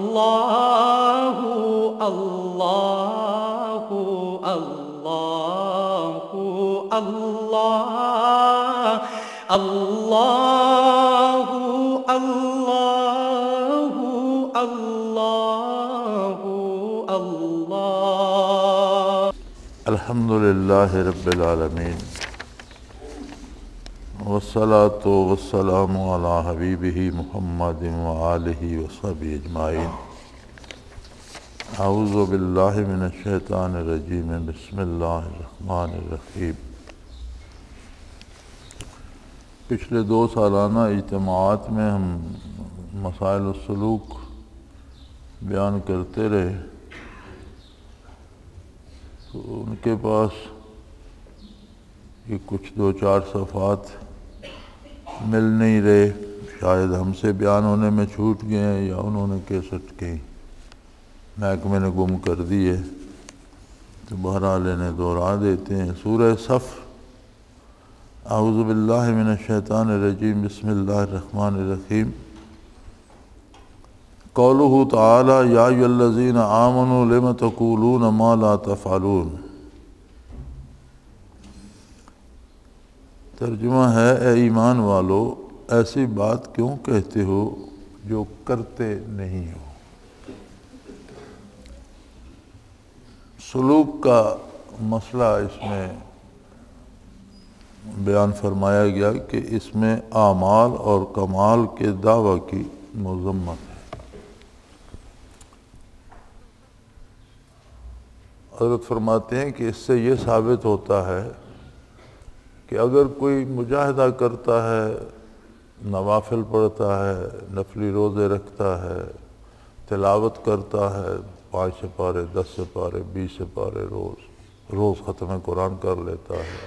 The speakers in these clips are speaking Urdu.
اللہ اللہ اللہ اللہ اللہ اللہ اللہ اللہ الحمدللہ رب العالمین والصلاة والسلام علی حبیبہ محمد وآلہ وصحبہ اجمعین اعوذ باللہ من الشیطان الرجیم بسم اللہ الرحمن الرحیم۔ پچھلے 2 سالانہ اجتماعات میں ہم مسائل السلوک بیان کرتے رہے، تو ان کے پاس یہ کچھ 2-4 صفحات مل نہیں رہے، شاید ہم سے بیان ہونے میں چھوٹ گئے ہیں یا انہوں نے کیسٹ کی محکمے نے گم کر دی ہے، تو بہرحال انہیں دوہرا دیتے ہیں۔ سورہ صف، اعوذ باللہ من الشیطان الرجیم بسم اللہ الرحمن الرحیم۔ قولہ تعالی یا ایھا الذین آمنوا لم تقولون ما لا تفعلون۔ ترجمہ ہے، اے ایمان والو ایسی بات کیوں کہتے ہو جو کرتے نہیں ہو۔ سلوک کا مسئلہ اس میں بیان فرمایا گیا کہ اس میں اعمال اور کمال کے دعوی کی مذمت ہے۔ حضرت فرماتے ہیں کہ اس سے یہ ثابت ہوتا ہے کہ اگر کوئی مجاہدہ کرتا ہے، نوافل پڑھتا ہے، نفلی روزے رکھتا ہے، تلاوت کرتا ہے، 5 سپارے، 10 سپارے، 20 سپارے روز ختم قرآن کر لیتا ہے،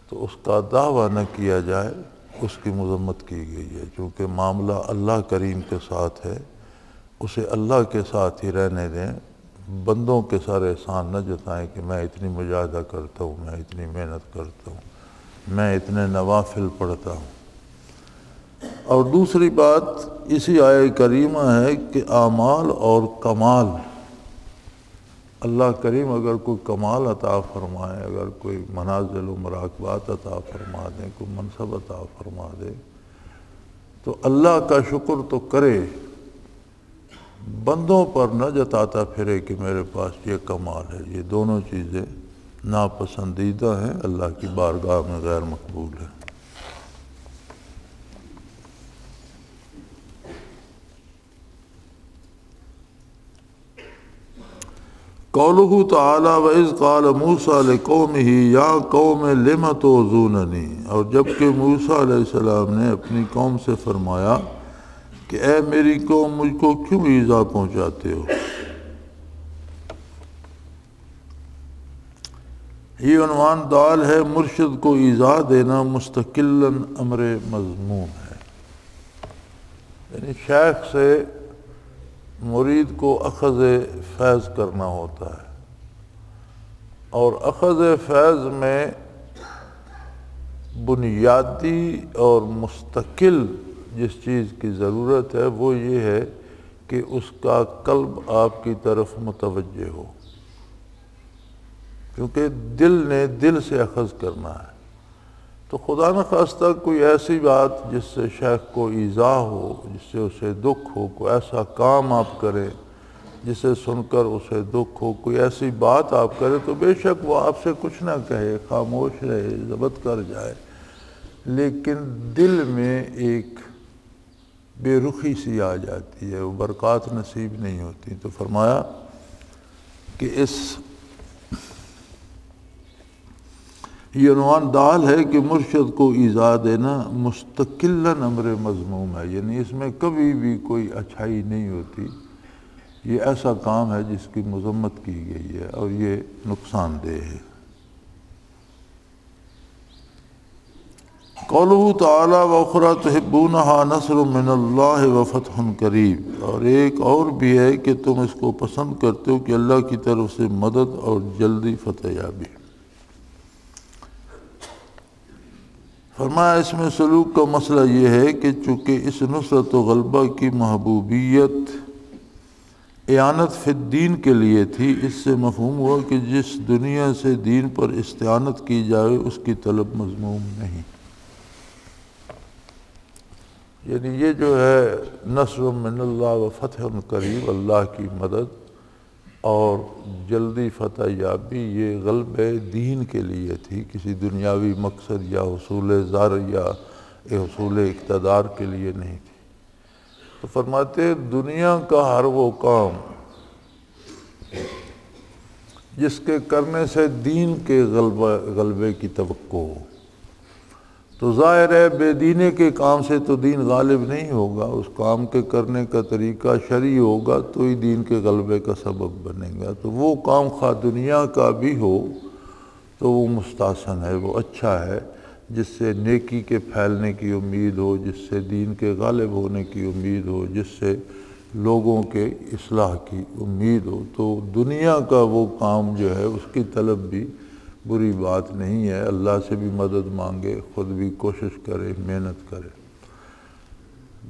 تو اس کا دعویٰ نہ کیا جائے، اس کی مذمت کی گئی ہے۔ چونکہ معاملہ اللہ کریم کے ساتھ ہے، اسے اللہ کے ساتھ ہی رہنے دیں، بندوں کے سارے احسان نہ جتائیں کہ میں اتنی مجاہدہ کرتا ہوں، میں اتنی محنت کرتا ہوں، میں اتنے نوافل پڑھتا ہوں۔ اور دوسری بات اسی آیہ کریمہ ہے کہ اعمال اور کمال، اللہ کریم اگر کوئی کمال عطا فرمائے، اگر کوئی منازل و مراقبات عطا فرما دے، کوئی منصب عطا فرما دے، تو اللہ کا شکر تو کرے، بندوں پر نہ جتاتا پھرے کہ میرے پاس یہ کمال ہے۔ یہ دونوں چیزیں ناپسندیدہ ہیں، اللہ کی بارگاہ میں غیر مقبول ہیں۔ قولہ تعالی وَإِذْ قَالَ مُوسَىٰ لِقَوْمِهِ يَا قَوْمِ لِمَ تُؤْذُونَنِي۔ اور جب کہ موسیٰ علیہ السلام نے اپنی قوم سے فرمایا کہ اے میری قوم مجھ کو کیوں ایذا پہنچاتے ہو۔ یہ عنوان دال ہے، مرشد کو ایذا دینا مستقلاً امر مذموم ہے، یعنی شیخ سے مرید کو اخذ فیض کرنا ہوتا ہے، اور اخذ فیض میں بنیادی اور مستقل جس چیز کی ضرورت ہے وہ یہ ہے کہ اس کا قلب آپ کی طرف متوجہ ہو، کیونکہ دل نے دل سے اخذ کرنا ہے۔ تو خدا نخواستہ کوئی ایسی بات جس سے شیخ کو ایذا ہو، جس سے اسے دکھ ہو، کوئی ایسا کام آپ کریں جسے سن کر اسے دکھ ہو، کوئی ایسی بات آپ کریں، تو بے شک وہ آپ سے کچھ نہ کہے، خاموش رہے، ضبط کر جائے، لیکن دل میں ایک بے رخی سی آ جاتی ہے، وہ برکات نصیب نہیں ہوتی۔ تو فرمایا کہ یہ عنوان دال ہے کہ مرشد کو ایذا دینا مستقلاً امر مذموم ہے، یعنی اس میں کبھی بھی کوئی اچھائی نہیں ہوتی، یہ ایسا کام ہے جس کی مذمت کی گئی ہے اور یہ نقصان دہ ہے۔ قولہ تعالی وَأُخْرَىٰ تُحِبُّونَهَا نَصْرٌ مِّنَ اللَّهِ وَفَتْحٌ قَرِیب۔ اور ایک اور بھی ہے کہ تم اس کو پسند کرتے ہو کہ اللہ کی طرف سے مدد اور جلدی فتح یابی۔ فرمایا اس میں سلوک کا مسئلہ یہ ہے کہ چونکہ اس نصرت و غلبہ کی محبوبیت اعانت فی الدین کے لیے تھی، اس سے مفہوم ہوا کہ جس دنیا سے دین پر استعانت کی جائے اس کی طلب مذموم نہیں۔ یعنی یہ جو ہے نصر من اللہ و فتح قریب، اللہ کی مدد اور جلدی فتح یابی، یہ غلب دین کے لیے تھی، کسی دنیاوی مقصد یا حصول زر یا حصول اقتدار کے لیے نہیں تھی۔ تو فرماتے دنیا کا ہر وہ کام جس کے کرنے سے دین کے غلبے کی توقع ہو، تو ظاہر ہے بے دینے کے کام سے تو دین غالب نہیں ہوگا، اس کام کے کرنے کا طریقہ شرعی ہوگا تو ہی دین کے غلبے کا سبب بنے گا۔ تو وہ کام خواہ دنیا کا بھی ہو تو وہ مستحسن ہے، وہ اچھا ہے، جس سے نیکی کے پھیلنے کی امید ہو، جس سے دین کے غالب ہونے کی امید ہو، جس سے لوگوں کے اصلاح کی امید ہو، تو دنیا کا وہ کام جو ہے اس کی طلب بھی بری بات نہیں ہے، اللہ سے بھی مدد مانگے، خود بھی کوشش کرے، محنت کرے۔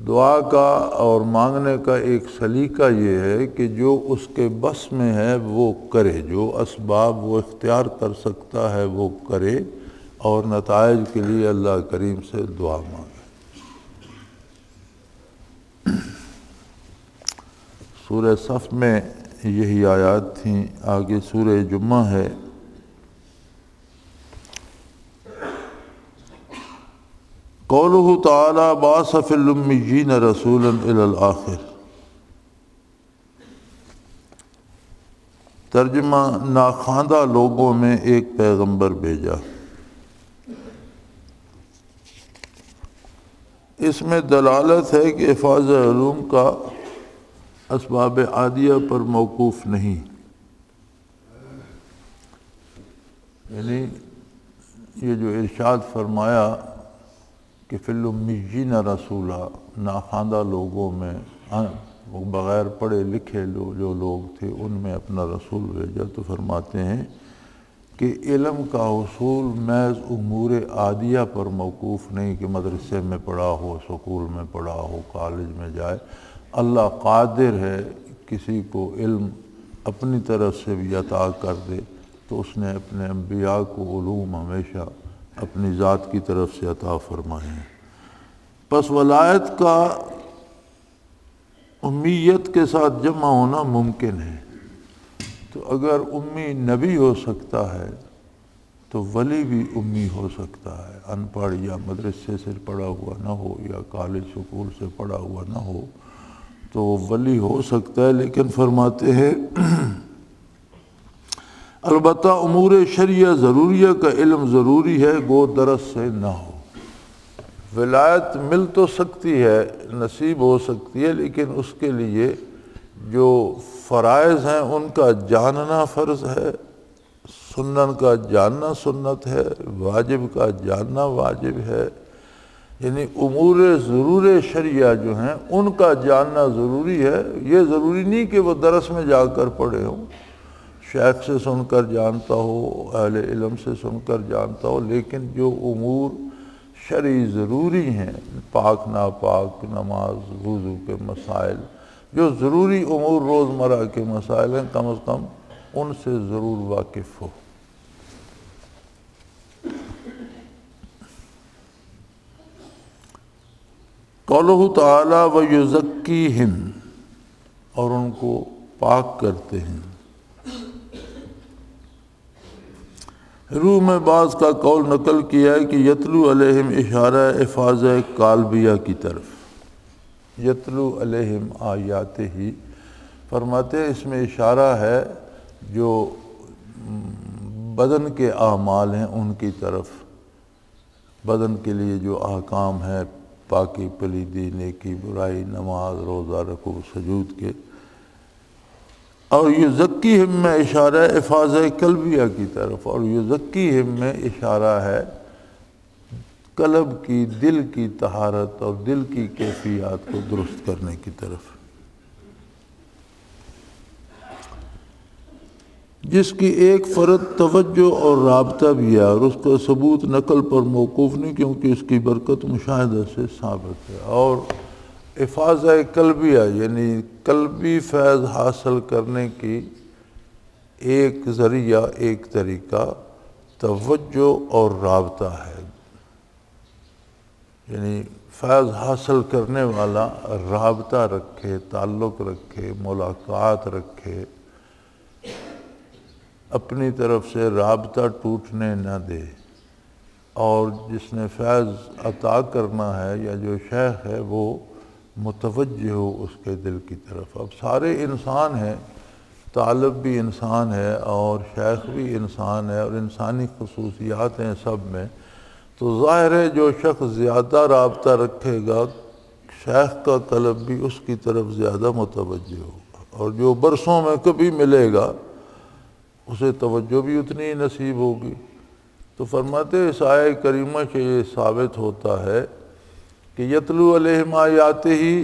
دعا کا اور مانگنے کا ایک سلیقہ یہ ہے کہ جو اس کے بس میں ہے وہ کرے، جو اسباب وہ اختیار کر سکتا ہے وہ کرے، اور نتائج کے لیے اللہ کریم سے دعا مانگے۔ سورہ صف میں یہی آیات تھیں، آگے سورہ جمعہ ہے۔ قولہ تعالی بعث فی الامیین رسولا الی الآخر۔ ترجمہ ناخواندہ لوگوں میں ایک پیغمبر بھیجا۔ اس میں دلالت ہے کہ حفاظ علوم کا اسباب عادیہ پر موقوف نہیں، یعنی یہ جو ارشاد فرمایا کہ فی الامیین رسولا، ناخواندہ لوگوں میں بغیر پڑھے لکھے جو لوگ تھے ان میں اپنا رسول بھیجا، تو فرماتے ہیں کہ علم کا حصول محض امور عادیہ پر موقوف نہیں کہ مدرسے میں پڑھا ہو، سکول میں پڑھا ہو، کالج میں جائے۔ اللہ قادر ہے کسی کو علم اپنی طرف سے بھی عطا کر دے، تو اس نے اپنے انبیاء کو علوم ہمیشہ اپنی ذات کی طرف سے عطا فرمائے ہیں۔ پس ولایت کا امیت کے ساتھ جمع ہونا ممکن ہے۔ تو اگر امی نبی ہو سکتا ہے تو ولی بھی امی ہو سکتا ہے، ان پڑھ یا مدرسے سے پڑھا ہوا نہ ہو یا کالج سکول سے پڑھا ہوا نہ ہو تو وہ ولی ہو سکتا ہے۔ لیکن فرماتے ہیں البتہ امور شرعیہ ضروریہ کا علم ضروری ہے، گو درس سے نہ ہو۔ ولایت مل تو سکتی ہے، نصیب ہو سکتی ہے، لیکن اس کے لیے جو فرائض ہیں ان کا جاننا فرض ہے، سنن کا جاننا سنت ہے، واجب کا جاننا واجب ہے۔ یعنی امور ضرور شرعیہ جو ہیں ان کا جاننا ضروری ہے۔ یہ ضروری نہیں کہ وہ درس میں جا کر پڑھے ہوں، شیخ سے سن کر جانتا ہو، اہل علم سے سن کر جانتا ہو، لیکن جو امور شرعی ضروری ہیں، پاک ناپاک، نماز، وضو کے مسائل، جو ضروری امور روزمرہ کے مسائل ہیں، کم از کم ان سے ضرور واقف ہو۔ قولہ تعالی وَيُزَكِّيهِمْ، اور ان کو پاک کرتے ہیں۔ روح میں بعض کا قول نقل کیا ہے کہ یتلو علیہم اشارہ حفاظ قالبیہ کی طرف، یتلو علیہم آیات ہی، فرماتے ہیں اس میں اشارہ ہے جو بدن کے اعمال ہیں ان کی طرف، بدن کے لیے جو احکام ہیں، پاکی پلیدی، نیکی برائی، نماز، روزہ، رکوع سجود کے، اور یزکیہم میں اشارہ حفاظ قلبیہ کی طرف، اور یزکیہم میں اشارہ ہے قلب کی، دل کی طہارت اور دل کی کیفیات کو درست کرنے کی طرف۔ جس کی ایک فرد توجہ اور رابطہ بھی ہے، اور اس کا ثبوت نقل پر موقوف نہیں کیونکہ اس کی برکت مشاہدہ سے ثابت ہے۔ اور افاظہ قلبیہ یعنی قلبی فیض حاصل کرنے کی ایک ذریعہ، ایک طریقہ توجہ اور رابطہ ہے، یعنی فیض حاصل کرنے والا رابطہ رکھے، تعلق رکھے، ملاقات رکھے، اپنی طرف سے رابطہ ٹوٹنے نہ دے، اور جس نے فیض عطا کرنا ہے یا جو شیخ ہے وہ متوجہ ہو اس کے دل کی طرف۔ اب سارے انسان ہیں، طالب بھی انسان ہے اور شیخ بھی انسان ہے، اور انسانی خصوصیات ہیں سب میں، تو ظاہر ہے جو شخص زیادہ رابطہ رکھے گا شیخ کا قلب بھی اس کی طرف زیادہ متوجہ ہوگا، اور جو برسوں میں کبھی ملے گا اسے توجہ بھی اتنی ہی نصیب ہوگی۔ تو فرماتے اس آیہ کریمہ سے یہ ثابت ہوتا ہے کہ یتلو علیہم آیاتہ ہی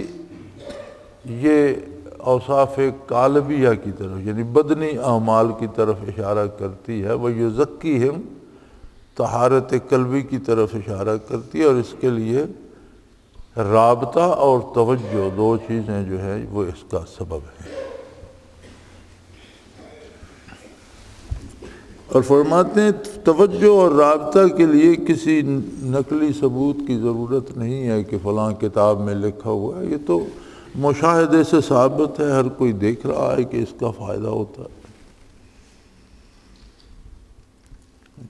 یہ اوصاف قالبیہ کی طرف یعنی بدنی اعمال کی طرف اشارہ کرتی ہے، وَيُزَكِّيهِمْ طہارت قلبی کی طرف اشارہ کرتی ہے، اور اس کے لیے رابطہ اور توجہ دو چیزیں جو ہے وہ اس کا سبب ہے۔ اور فرماتے ہیں توجہ اور رابطہ کے لیے کسی نقلی ثبوت کی ضرورت نہیں ہے کہ فلاں کتاب میں لکھا ہوا ہے، یہ تو مشاہدے سے ثابت ہے، ہر کوئی دیکھ رہا ہے کہ اس کا فائدہ ہوتا ہے۔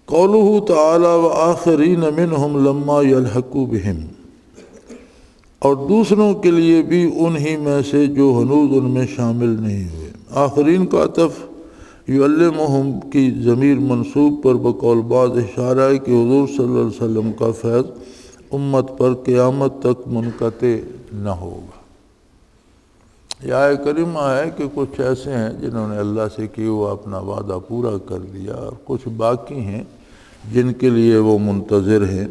قولہ تعالی وآخرین منہم لما یلحقوا بہم، اور دوسروں کے لیے بھی انہی میں سے جو ہنوز ان میں شامل نہیں ہوئے۔ آخرین کا عطف یعلمہم کی ضمیر منصوب پر بقول بعض اشارہ ہے کہ حضور صلی اللہ علیہ وسلم کا فیض امت پر قیامت تک منقطع نہ ہوگا۔ یہ آیہ کریمہ ہے کہ کچھ ایسے ہیں جنہوں نے اللہ سے کیا ہوا اپنا وعدہ پورا کر دیا، اور کچھ باقی ہیں جن کے لیے وہ منتظر ہیں۔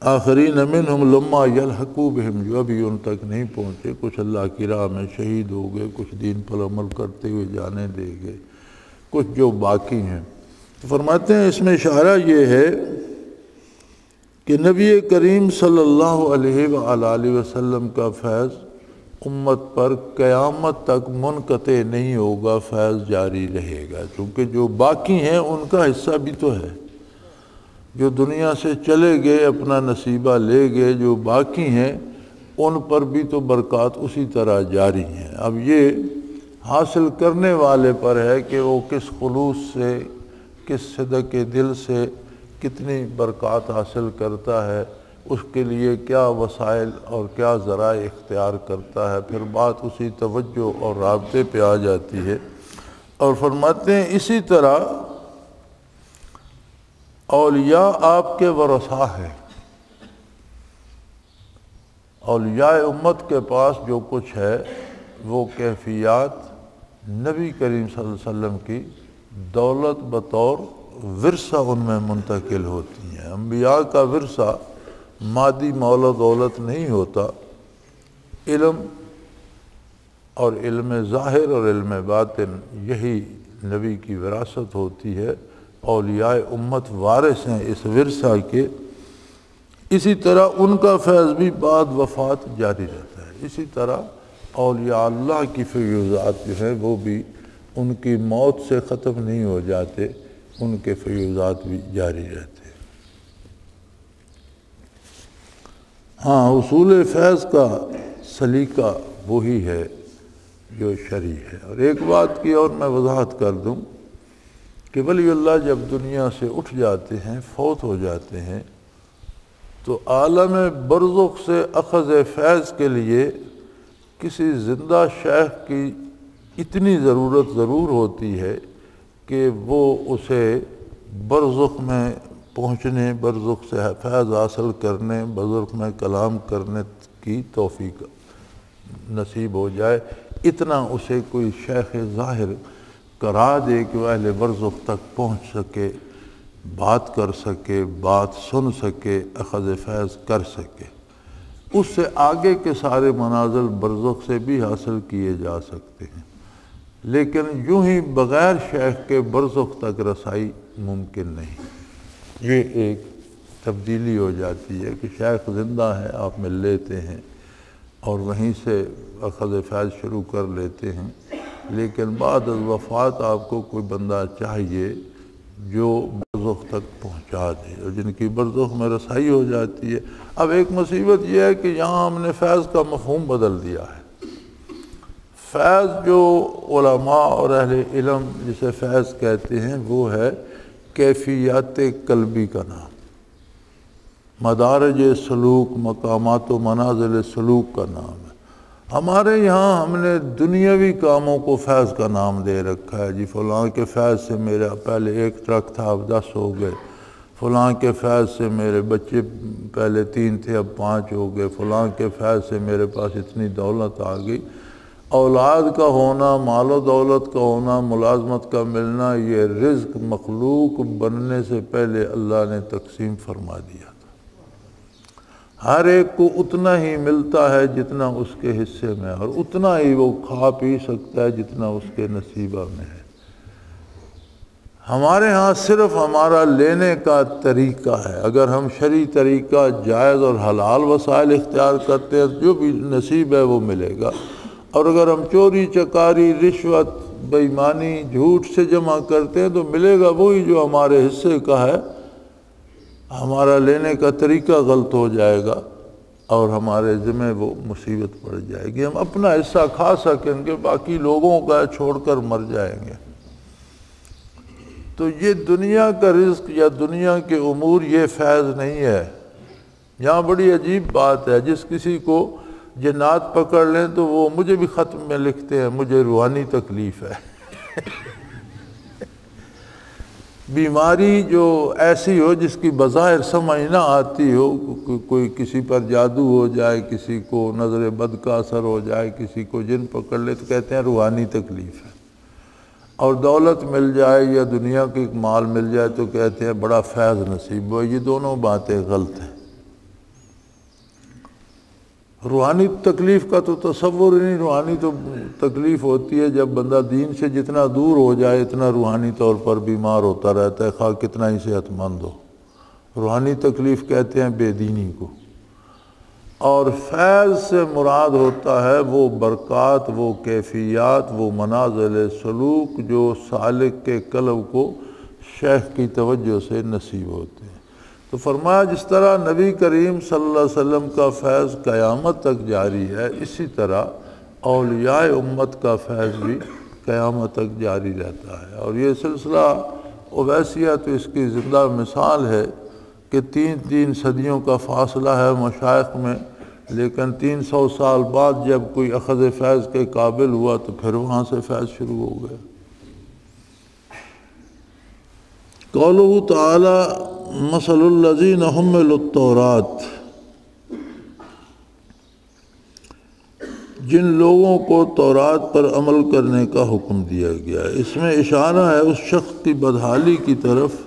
آخرین منہم لما یلحقوا بہم، جو ابھی ان تک نہیں پہنچے، کچھ اللہ کی راہ میں شہید ہو گئے، کچھ دین پر عمل کرتے ہوئے جانے دے گئے، کچھ جو باقی ہیں۔ تو فرماتے ہیں اس میں اشارہ یہ ہے کہ نبی کریم صلی اللہ علیہ وآلہ وسلم کا فیض امت پر قیامت تک منقطع نہیں ہوگا، فیض جاری رہے گا، کیونکہ جو باقی ہیں ان کا حصہ بھی تو ہے، جو دنیا سے چلے گئے اپنا نصیبہ لے گئے، جو باقی ہیں ان پر بھی تو برکات اسی طرح جاری ہیں۔ اب یہ حاصل کرنے والے پر ہے کہ وہ کس خلوص سے، کس صدق دل سے کتنی برکات حاصل کرتا ہے، اس کے لیے کیا وسائل اور کیا ذرائع اختیار کرتا ہے، پھر بات اسی توجہ اور رابطے پہ آ جاتی ہے۔ اور فرماتے ہیں اسی طرح اولیاء آپ کے ورثاء ہیں، اولیاء امت کے پاس جو کچھ ہے وہ کیفیات نبی کریم صلی اللہ علیہ وسلم کی دولت بطور ورثہ ان میں منتقل ہوتی ہیں۔ انبیاء کا ورثہ مادی مول و دولت نہیں ہوتا، علم اور علم ظاہر اور علم باطن یہی نبی کی وراثت ہوتی ہے۔ اولیاء امت وارث ہیں اس ورثہ کے، اسی طرح ان کا فیض بھی بعد وفات جاری رہتا ہے۔ اسی طرح اولیاء اللہ کی فیوضات جو ہے وہ بھی ان کی موت سے ختم نہیں ہو جاتے، ان کے فیوضات بھی جاری رہتے ہیں۔ ہاں، حصول فیض کا سلیقہ وہی ہے جو شرعی ہے۔ اور ایک بات کی اور میں وضاحت کر دوں کہ ولی اللہ جب دنیا سے اٹھ جاتے ہیں، فوت ہو جاتے ہیں، تو عالم برزخ سے اخذ فیض کے لیے کسی زندہ شیخ کی اتنی ضرورت ضرور ہوتی ہے کہ وہ اسے برزخ میں پہنچنے، برزخ سے فیض حاصل کرنے، برزخ میں کلام کرنے کی توفیق نصیب ہو جائے، اتنا اسے کوئی شیخ ظاہر کرا دے کہ وہ اہل برزخ تک پہنچ سکے، بات کر سکے، بات سن سکے، اخذ فیض کر سکے۔ اس سے آگے کے سارے منازل برزخ سے بھی حاصل کیے جا سکتے ہیں، لیکن یوں ہی بغیر شیخ کے برزخ تک رسائی ممکن نہیں۔ یہ ایک تبدیلی ہو جاتی ہے کہ شیخ زندہ ہے، آپ مل لیتے ہیں اور وہیں سے اخذ فیض شروع کر لیتے ہیں، لیکن بعد از وفات آپ کو کوئی بندہ چاہیے جو برزخ تک پہنچا دے اور جن کی برزخ میں رسائی ہو جاتی ہے۔ اب ایک مصیبت یہ ہے کہ یہاں ہم نے فیض کا مفہوم بدل دیا ہے۔ فیض جو علماء اور اہل علم جسے فیض کہتے ہیں وہ ہے کیفیات قلبی کا نام، مدارج سلوک، مقامات و منازل سلوک کا نام ہے۔ ہمارے یہاں ہم نے دنیاوی کاموں کو فیض کا نام دے رکھا ہے، جی فلاں کے فیض سے میرا پہلے 1 ٹرک تھا اب 10 ہو گئے، فلاں کے فیض سے میرے بچے پہلے 3 تھے اب 5 ہو گئے، فلاں کے فیض سے میرے پاس اتنی دولت آ گئی۔ اولاد کا ہونا، مال و دولت کا ہونا، ملازمت کا ملنا، یہ رزق مخلوق بننے سے پہلے اللہ نے تقسیم فرما دیا تھا۔ ہر ایک کو اتنا ہی ملتا ہے جتنا اس کے حصے میں، اور اتنا ہی وہ کھا پی سکتا ہے جتنا اس کے نصیبہ میں ہے۔ ہمارے ہاں صرف ہمارا لینے کا طریقہ ہے، اگر ہم شرعی طریقہ جائز اور حلال وسائل اختیار کرتے ہیں جو بھی نصیب ہے وہ ملے گا، اور اگر ہم چوری چکاری، رشوت، بے ایمانی، جھوٹ سے جمع کرتے ہیں تو ملے گا وہی جو ہمارے حصے کا ہے۔ ہمارا لینے کا طریقہ غلط ہو جائے گا اور ہمارے ذمہ وہ مصیبت پڑ جائے گی، ہم اپنا حصہ کھا سکیں گے، باقی لوگوں کا چھوڑ کر مر جائیں گے۔ تو یہ دنیا کا رزق یا دنیا کے امور یہ فیض نہیں ہے۔ یہاں بڑی عجیب بات ہے، جس کسی کو جنات پکڑ لیں تو وہ مجھے بھی خط میں لکھتے ہیں مجھے روحانی تکلیف ہے۔ بیماری جو ایسی ہو جس کی بظاہر سمجھ نہ آتی ہو، کوئی کسی پر جادو ہو جائے، کسی کو نظر بد کا اثر ہو جائے، کسی کو جن پکڑ لے تو کہتے ہیں روحانی تکلیف ہے، اور دولت مل جائے یا دنیا کی مال مل جائے تو کہتے ہیں بڑا فیض نصیب ہو۔ یہ دونوں باتیں غلط ہیں۔ روحانی تکلیف کا تو تصور ہی نہیں، روحانی تو تکلیف ہوتی ہے جب بندہ دین سے جتنا دور ہو جائے اتنا روحانی طور پر بیمار ہوتا رہتا ہے، خواہ کتنا ہی صحت مند ہو۔ روحانی تکلیف کہتے ہیں بے دینی کو۔ اور فیض سے مراد ہوتا ہے وہ برکات، وہ کیفیات، وہ منازل سلوک جو سالک کے قلب کو شیخ کی توجہ سے نصیب ہوتے ہیں۔ تو فرمایا جس طرح نبی کریم صلی اللہ علیہ وسلم کا فیض قیامت تک جاری ہے، اسی طرح اولیاء امت کا فیض بھی قیامت تک جاری رہتا ہے۔ اور یہ سلسلہ اویسیہ تو اس کی زندہ مثال ہے کہ 3 صدیوں کا فاصلہ ہے مشائخ میں، لیکن 300 سال بعد جب کوئی اخذ فیض کے قابل ہوا تو پھر وہاں سے فیض شروع ہو گیا۔ قولہ تعالی مثل الذین حملوا التوراۃ، جن لوگوں کو تورات پر عمل کرنے کا حکم دیا گیا ہے، اس میں اشارہ ہے اس شخص کی بدحالی کی طرف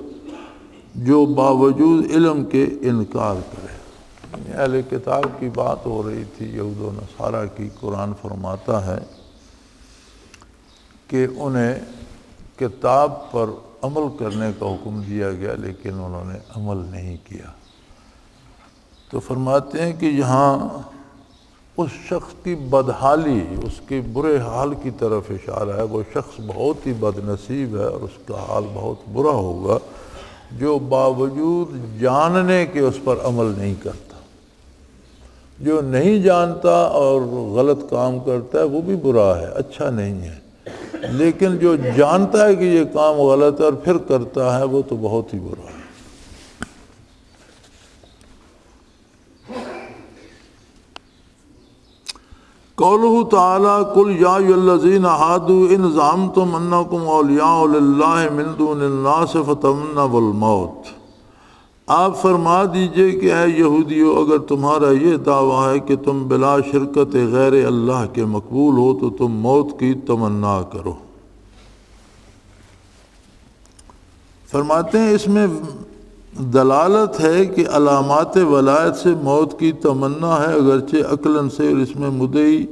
جو باوجود علم کے انکار کرے۔ اہل کتاب کی بات ہو رہی تھی، یہود و نصارہ کی۔ قرآن فرماتا ہے کہ انہیں کتاب پر عمل کرنے کا حکم دیا گیا لیکن انہوں نے عمل نہیں کیا۔ تو فرماتے ہیں کہ یہاں اس شخص کی بدحالی، اس کے برے حال کی طرف اشارہ ہے۔ وہ شخص بہت ہی بد نصیب ہے اور اس کا حال بہت برا ہوگا جو باوجود جاننے کے اس پر عمل نہیں کرتا۔ جو نہیں جانتا اور غلط کام کرتا ہے وہ بھی برا ہے، اچھا نہیں ہے، لیکن جو جانتا ہے کہ یہ کام غلط ہے اور پھر کرتا ہے وہ تو بہت ہی برا ہے۔ قولہ تعالی قل یا ایھا الذین ہادوا ان زعمتم انکم اولیاء للہ من دون الناس فتمنوا الموت، آپ فرما دیجئے کہ اے یہودیو اگر تمہارا یہ دعویٰ ہے کہ تم بلا شرکت غیر اللہ کے مقبول ہو تو تم موت کی تمنا کرو۔ فرماتے ہیں اس میں دلالت ہے کہ علامات ولایت سے موت کی تمنا ہے، اگرچہ عقلاً سے، اور اس میں مدعی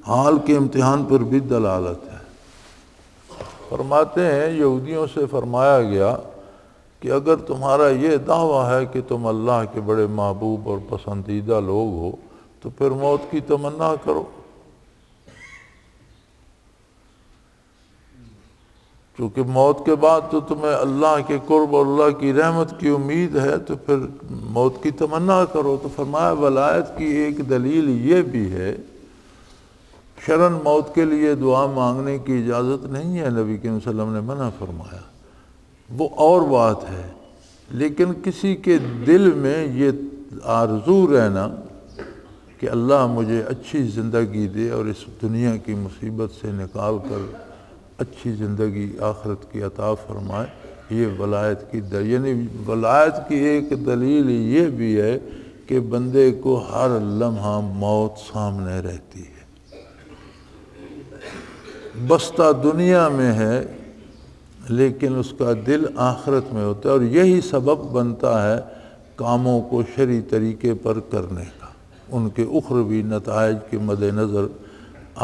حال کے امتحان پر بھی دلالت ہے۔ فرماتے ہیں یہودیوں سے فرمایا گیا کہ اگر تمہارا یہ دعویٰ ہے کہ تم اللہ کے بڑے محبوب اور پسندیدہ لوگ ہو تو پھر موت کی تمنا کرو، چونکہ موت کے بعد تو تمہیں اللہ کے قرب اور اللہ کی رحمت کی امید ہے، تو پھر موت کی تمنا کرو۔ تو فرمایا ولایت کی ایک دلیل یہ بھی ہے، شرعاً موت کے لیے دعا مانگنے کی اجازت نہیں ہے، نبی کریم صلی اللہ علیہ وسلم نے منع فرمایا، وہ اور بات ہے، لیکن کسی کے دل میں یہ آرزو رہنا کہ اللہ مجھے اچھی زندگی دے اور اس دنیا کی مصیبت سے نکال کر اچھی زندگی آخرت کی عطا فرمائے، یہ ولایت کی یعنی ولایت کی ایک دلیل یہ بھی ہے کہ بندے کو ہر لمحہ موت سامنے رہتی ہے، بستہ دنیا میں ہے لیکن اس کا دل آخرت میں ہوتا ہے، اور یہی سبب بنتا ہے کاموں کو شرعی طریقے پر کرنے کا، ان کے اخروی نتائج کے مد نظر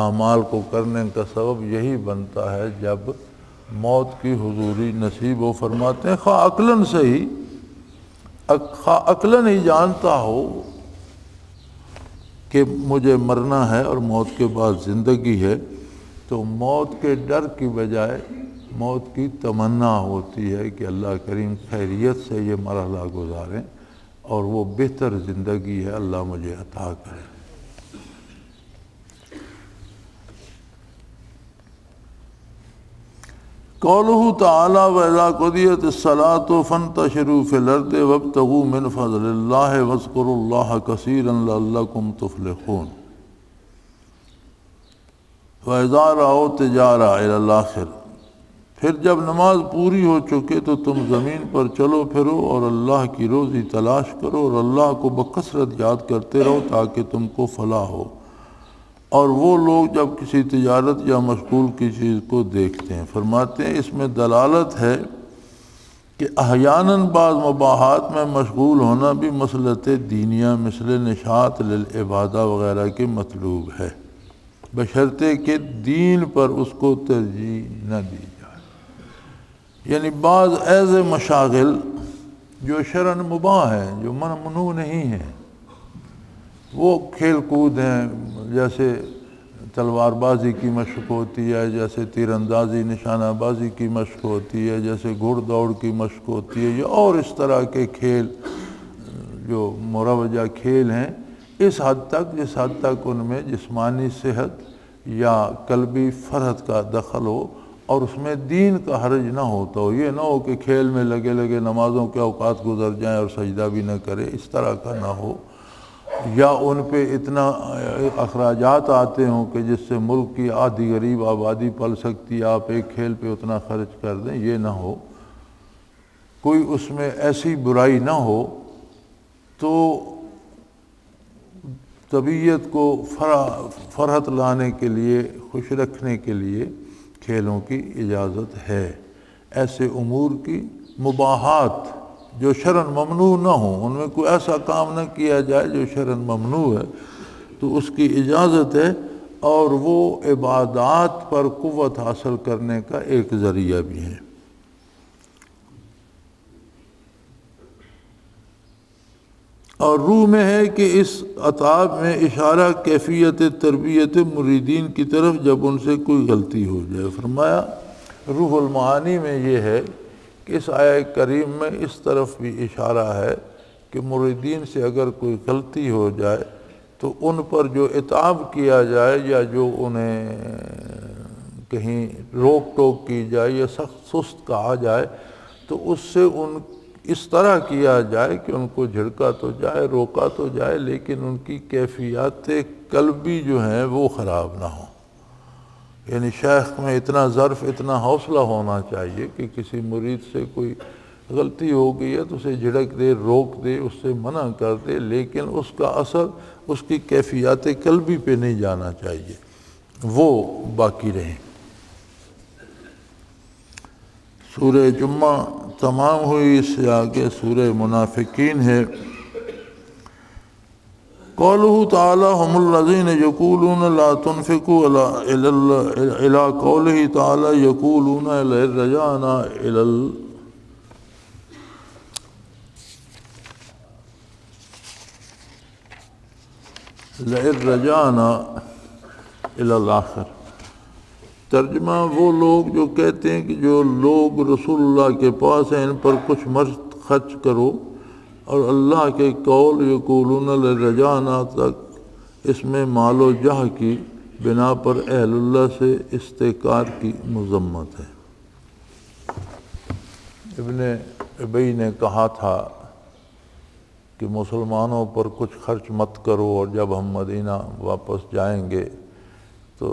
اعمال کو کرنے کا سبب یہی بنتا ہے جب موت کی حضوری نصیب ہو۔ فرماتے ہیں خواہ عقلاً صحیح، خواہ عقلاً ہی جانتا ہو کہ مجھے مرنا ہے اور موت کے بعد زندگی ہے، تو موت کے ڈر کی بجائے موت کی تمنا ہوتی ہے کہ اللہ کریم خیریت سے یہ مرحلہ گزاریں اور وہ بہتر زندگی ہے اللہ مجھے عطا کرے۔ قولہ تعالی وَإِذَا قُضِيَتِ الصَّلَاةُ فَانتَشِرُوا فِي الْأَرْضِ وَابْتَغُوا مِنْ فَضْلِ اللَّهِ وَاذْكُرُوا اللَّهَ كَثِيرًا لَعَلَّكُمْ تُفْلِحُونَ۔ وَإِذَا رَأَوْا تِجَارَةً إِلَى الْآخِرِ، پھر جب نماز پوری ہو چکے تو تم زمین پر چلو پھرو اور اللہ کی روزی تلاش کرو اور اللہ کو بکثرت یاد کرتے رہو تاکہ تم کو فلاح ہو۔ اور وہ لوگ جب کسی تجارت یا مشغول کی چیز کو دیکھتے ہیں، فرماتے ہیں اس میں دلالت ہے کہ احیاناً بعض مباحات میں مشغول ہونا بھی مصلحت دینیہ مثل نشاط للعبادہ وغیرہ کے مطلوب ہے، بشرطے کہ دین پر اس کو ترجیح نہ دی جائے۔ یعنی بعض ایسے مشاغل جو شرعاً مباح ہیں، جو ممنوع نہیں ہیں، وہ کھیل کود ہیں، جیسے تلوار بازی کی مشق ہوتی ہے، جیسے تیر اندازی نشانہ بازی کی مشق ہوتی ہے، جیسے گھڑ دوڑ کی مشق ہوتی ہے، یا اور اس طرح کے کھیل جو مروجہ کھیل ہیں، اس حد تک جس حد تک ان میں جسمانی صحت یا قلبی فرحت کا دخل ہو اور اس میں دین کا حرج نہ ہوتا ہو، یہ نہ ہو کہ کھیل میں لگے لگے نمازوں کے اوقات گزر جائیں اور سجدہ بھی نہ کرے، اس طرح کا نہ ہو، یا ان پہ اتنا اخراجات آتے ہوں کہ جس سے ملک کی آدھی غریب آبادی پل سکتی ہے، آپ ایک کھیل پہ اتنا خرچ کر دیں، یہ نہ ہو، کوئی اس میں ایسی برائی نہ ہو، تو طبیعت کو فرحت لانے کے لیے، خوش رکھنے کے لیے کھیلوں کی اجازت ہے۔ ایسے امور کی مباحات جو شرعاً ممنوع نہ ہوں، ان میں کوئی ایسا کام نہ کیا جائے جو شرعاً ممنوع ہے، تو اس کی اجازت ہے، اور وہ عبادات پر قوت حاصل کرنے کا ایک ذریعہ بھی ہے۔ اور روح میں ہے کہ اس عطاب میں اشارہ کیفیت تربیت مریدین کی طرف جب ان سے کوئی غلطی ہو جائے۔ فرمایا روح المعانی میں یہ ہے کہ اس آیہ کریم میں اس طرف بھی اشارہ ہے کہ مریدین سے اگر کوئی غلطی ہو جائے تو ان پر جو عتاب کیا جائے یا جو انہیں کہیں روک ٹوک کی جائے یا سخت سست کہا جائے تو اس سے اس طرح کیا جائے کہ ان کو جھڑکا تو جائے، روکا تو جائے، لیکن ان کی کیفیات قلبی جو ہیں وہ خراب نہ ہوں۔ یعنی شیخ میں اتنا ظرف، اتنا حوصلہ ہونا چاہیے کہ کسی مرید سے کوئی غلطی ہو گئی ہے تو اسے جھڑک دے، روک دے، اس سے منع کر دے، لیکن اس کا اثر اس کی کیفیات قلبی پہ نہیں جانا چاہیے، وہ باقی رہیں۔ سورہ جمعہ تمام ہوئی، اس سے آگے سورہ منافقین ہے۔ قوله تعالی هم الذين يقولون لا تنفقوا الى قوله تعالی يقولون لئن رجعنا الى الاخر۔ ترجمہ، وہ لوگ جو کہتے ہیں کہ جو لوگ رسول اللہ کے پاس ہیں ان پر کچھ خرچ کرو، اور اللہ کے قول یقولون لرجعنا تک اس میں مال و جہ کی بنا پر اہل اللہ سے استحقار کی مذمت ہے۔ ابن ابی نے کہا تھا کہ مسلمانوں پر کچھ خرچ مت کرو، اور جب ہم مدینہ واپس جائیں گے تو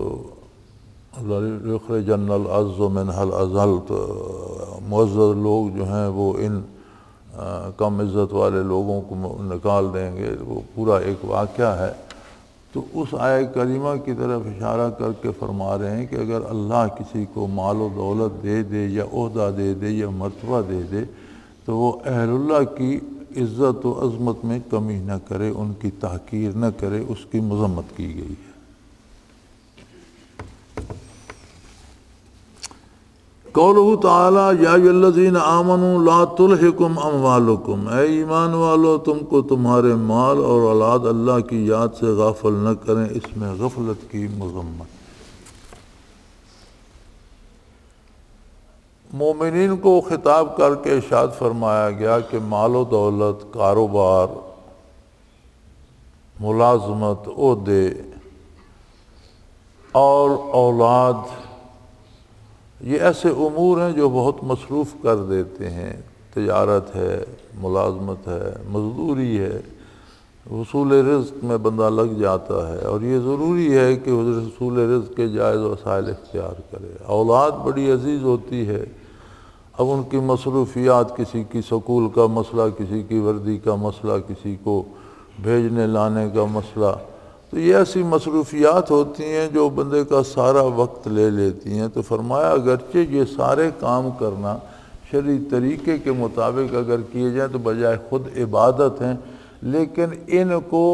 یخرجن العز منها الاذل، تو معزز لوگ جو ہیں وہ ان کم عزت والے لوگوں کو نکال دیں گے۔ وہ پورا ایک واقعہ ہے۔ تو اس آیہ کریمہ کی طرف اشارہ کر کے فرما رہے ہیں کہ اگر اللہ کسی کو مال و دولت دے دے یا عہدہ دے دے یا مرتبہ دے دے تو وہ اہل اللہ کی عزت و عظمت میں کمی نہ کرے، ان کی تحقیر نہ کرے، اس کی مذمت کی گئی ہے۔ قولہ تعالی یا ایھا الذین آمنوا لا تلہکم اموالکم، اے ایمان والو تم کو تمہارے مال اور اولاد اللہ کی یاد سے غافل نہ کریں، اس میں غفلت کی مذمت۔ مومنین کو خطاب کر کے ارشاد فرمایا گیا کہ مال و دولت، کاروبار، ملازمت، عہدے اور اولاد، یہ ایسے امور ہیں جو بہت مصروف کر دیتے ہیں۔ تجارت ہے، ملازمت ہے، مزدوری ہے، حصول رزق میں بندہ لگ جاتا ہے، اور یہ ضروری ہے کہ حصول رزق کے جائز وسائل اختیار کرے۔ اولاد بڑی عزیز ہوتی ہے، اب ان کی مصروفیات، کسی کی سکول کا مسئلہ، کسی کی وردی کا مسئلہ، کسی کو بھیجنے لانے کا مسئلہ، تو یہ ایسی مصروفیات ہوتی ہیں جو بندے کا سارا وقت لے لیتی ہیں۔ تو فرمایا اگرچہ یہ سارے کام کرنا شرعی طریقے کے مطابق اگر کیے جائیں تو بجائے خود عبادت ہیں، لیکن ان کو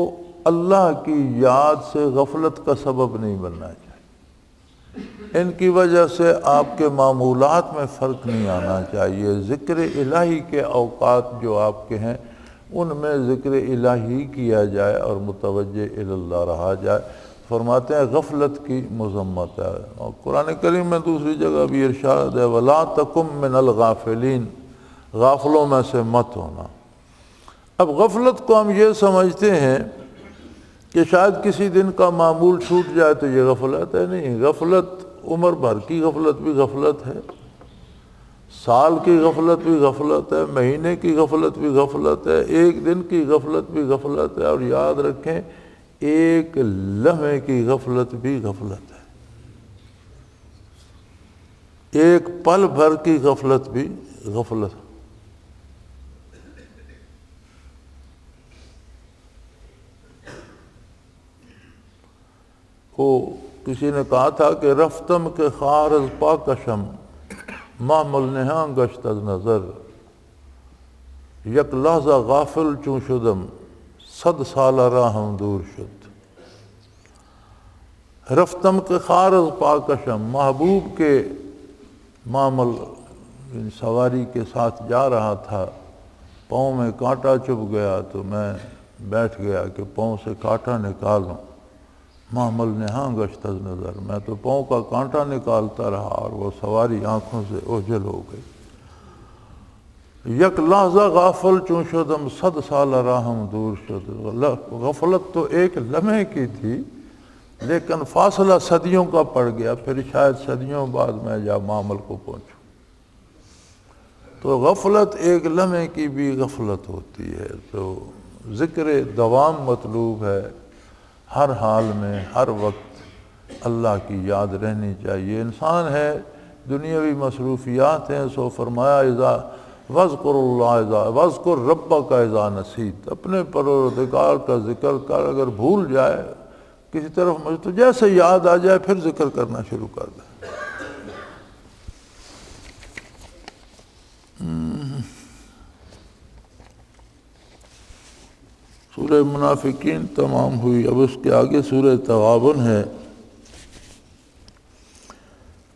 اللہ کی یاد سے غفلت کا سبب نہیں بننا چاہیے۔ ان کی وجہ سے آپ کے معمولات میں فرق نہیں آنا چاہیے۔ ذکر الہی کے اوقات جو آپ کے ہیں ان میں ذکر الہی کیا جائے اور متوجہ اللہ رہا جائے۔ فرماتے ہیں غفلت کی مذمت ہے۔ اور قرآن کریم میں دوسری جگہ بھی ارشاد ہے وَلَا تَكُن مِّنَ الْغَافِلِينَ، غافلوں میں سے مت ہونا۔ اب غفلت کو ہم یہ سمجھتے ہیں کہ شاید کسی دن کا معمول چھوٹ جائے تو یہ غفلت ہے۔ نہیں، غفلت عمر بھر کی غفلت بھی غفلت ہے، سال کی غفلت بھی غفلت ہے، مہینے کی غفلت بھی غفلت ہے، ایک دن کی غفلت بھی غفلت ہے، اور یاد رکھیں ایک لمحے کی غفلت بھی غفلت ہے، ایک پل بھر کی غفلت بھی غفلت ہے۔ کسی نے کہا تھا کہ رفتم کے خار از پاکشم محمل نہاں گشت از نظر، یک لحظہ غافل چون شدم 100 سالہ راہم دور شد۔ رفتم کے خار از پاکشم، محبوب کے معمل سواری کے ساتھ جا رہا تھا، پاؤں میں کانٹا چبھ گیا تو میں بیٹھ گیا کہ پاؤں سے کانٹا نکالوں۔ محمل نہاں گشت از نظر، میں تو پاؤں کا کانٹا نکالتا رہا اور وہ سواری آنکھوں سے اوجھل ہو گئی۔ یک لحظہ غافل چون شدم 100 سالہ راہم دور شد، غفلت تو ایک لمحے کی تھی لیکن فاصلہ صدیوں کا پڑ گیا، پھر شاید صدیوں بعد میں جا معمل کو پہنچوں۔ تو غفلت ایک لمحے کی بھی غفلت ہوتی ہے۔ تو ذکر دوام مطلوب ہے، ہر حال میں ہر وقت اللہ کی یاد رہنی چاہیے۔ انسان ہے، دنیاوی مصروفیات ہیں، سو فرمایا اذا وذکر اللہ وذکر ربک اذا نسیت، اپنے پروردگار کا ذکر کر، اگر بھول جائے کسی طرف مجھے تو جیسے یاد آ جائے پھر ذکر کرنا شروع کر دے۔ سورہ منافقین تمام ہوئی. اب اس کے آگے سورہ تغابن ہے.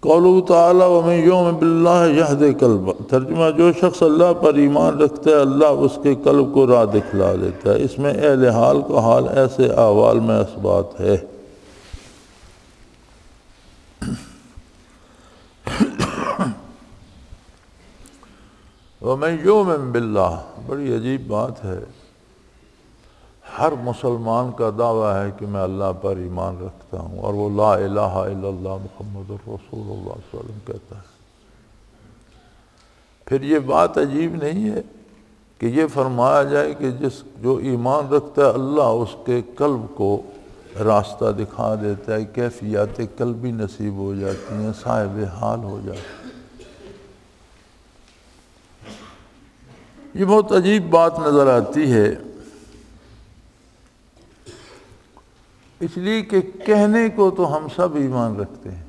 قولہ تعالی ومن یؤمن باللہ یہد قلبہ. ترجمہ جو شخص اللہ پر ایمان رکھتا ہے اللہ اس کے قلب کو راہ دکھلا دیتا ہے. اس میں اہل حال کا حال ایسے احوال میں اثبات ہے. ومن یؤمن باللہ، بڑی عجیب بات ہے. ہر مسلمان کا دعویٰ ہے کہ میں اللہ پر ایمان رکھتا ہوں، اور وہ لا الہ الا اللہ محمد الرسول اللہ صلی اللہ علیہ وسلم کہتا ہے. پھر یہ بات عجیب نہیں ہے کہ یہ فرمایا جائے کہ جو ایمان رکھتا ہے اللہ اس کے قلب کو راستہ دکھا دیتا ہے، کیفیات قلبی نصیب ہو جاتی ہیں، صاحب حال ہو جاتی ہیں. یہ بہت عجیب بات نظر آتی ہے، اس لیے کہ کہنے کو تو ہم سب ایمان رکھتے ہیں،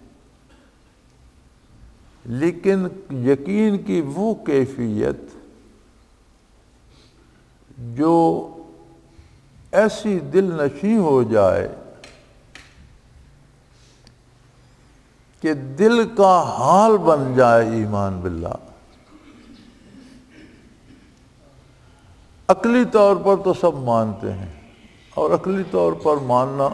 لیکن یقین کی وہ کیفیت جو ایسی دل نشیں ہو جائے کہ دل کا حال بن جائے ایمان باللہ. عقلی طور پر تو سب مانتے ہیں، اور عقلی طور پر ماننا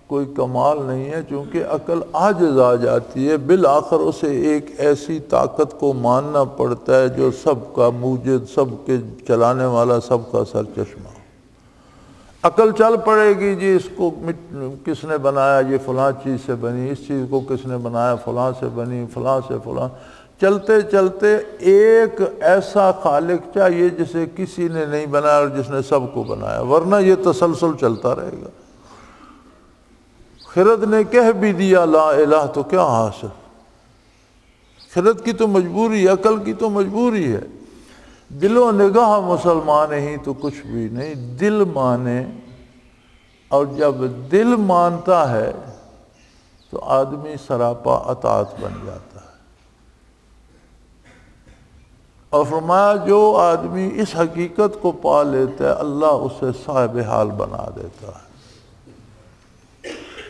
کوئی کمال نہیں ہے، چونکہ عقل عاجز آ جاتی ہے. بالآخر اسے ایک ایسی طاقت کو ماننا پڑتا ہے جو سب کا موجد، سب کے چلانے والا، سب کا سرچشمہ. عقل چل پڑے گی جی اس کو کس نے بنایا، یہ فلاں چیز سے بنی، اس چیز کو کس نے بنایا، فلاں سے بنی، فلاں سے فلاں. چلتے چلتے ایک ایسا خالق چاہیے جسے کسی نے نہیں بنایا اور جس نے سب کو بنایا، ورنہ یہ تسلسل چلتا رہے گا. خرد نے کہہ بھی دیا لا الہ تو کیا حاصل؟ خرد کی تو مجبوری، عقل کی تو مجبوری ہے. دل و نگاہ مسلمان ہی تو کچھ بھی نہیں، دل مانے. اور جب دل مانتا ہے تو آدمی سراپا اطاعت بن جاتا ہے. اور فرمایا جو آدمی اس حقیقت کو پا لیتا ہے اللہ اسے صاحب حال بنا دیتا ہے.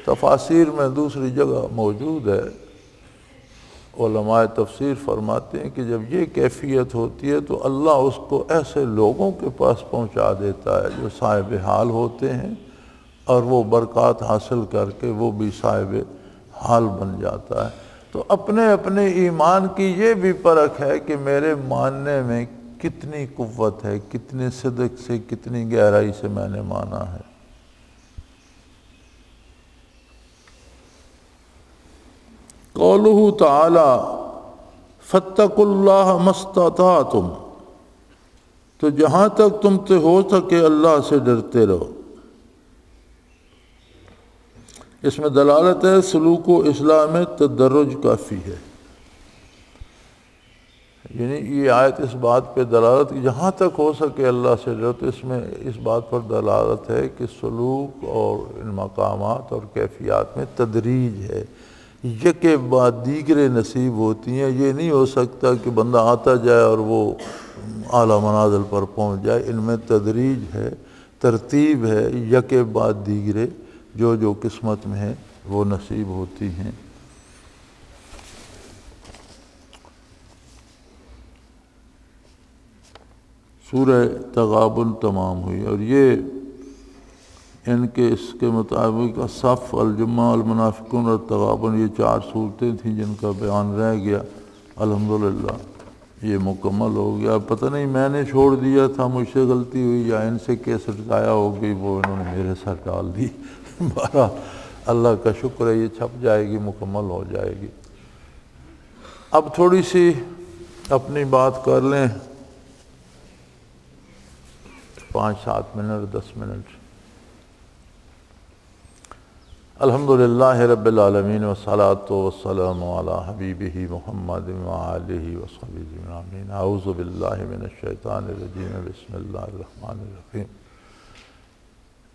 تفاسیر میں دوسری جگہ موجود ہے، علماء تفسیر فرماتے ہیں کہ جب یہ کیفیت ہوتی ہے تو اللہ اس کو ایسے لوگوں کے پاس پہنچا دیتا ہے جو صاحب حال ہوتے ہیں، اور وہ برکات حاصل کر کے وہ بھی صاحب حال بن جاتا ہے. تو اپنے اپنے ایمان کی یہ بھی پرکھ ہے کہ میرے ماننے میں کتنی قوت ہے، کتنے صدق سے، کتنی گہرائی سے میں نے مانا ہے. قولہ تعالی فاتقوا اللہ ما استطعتم. تو جہاں تک تم سے ہو سکے اللہ سے ڈرتے رہو. اس میں دلالت ہے سلوک و اصلاح میں تدرج کافی ہے. یعنی یہ آیت اس بات پہ دلالت کہ جہاں تک ہو سکے اللہ سے ڈرو، تو اس میں اس بات پر دلالت ہے کہ سلوک اور ان مقامات اور کیفیات میں تدریج ہے، یکے بعد دیگرے نصیب ہوتی ہیں. یہ نہیں ہو سکتا کہ بندہ آتا جائے اور وہ اعلیٰ منازل پر پہنچ جائے. ان میں تدریج ہے، ترتیب ہے، یکے بعد دیگرے جو قسمت میں ہے وہ نصیب ہوتی ہیں. سورہ تغابن تمام ہوئی، اور یہ ان کے اس کے مطابق صف، الجمہ، المنافقون اور تغابن یہ 4 صورتیں تھیں جن کا بیان رہ گیا. الحمدللہ یہ مکمل ہو گیا. پتہ نہیں میں نے چھوڑ دیا تھا، مجھ سے غلطی ہوئی، یا ان سے کیسٹ ضائع ہو گئی، وہ انہوں نے میرے سر ڈال دی. بہرحال اللہ کا شکر ہے یہ چھپ جائے گی، مکمل ہو جائے گی. اب تھوڑی سی اپنی بات کر لیں، 5-7 منٹ 10 منٹ. الحمدللہ رب العالمین والصلاة والسلام علی حبیبہ محمد وآلہ وصحبہ اجمعین. اعوذ باللہ من الشیطان الرجیم. بسم اللہ الرحمن الرحیم.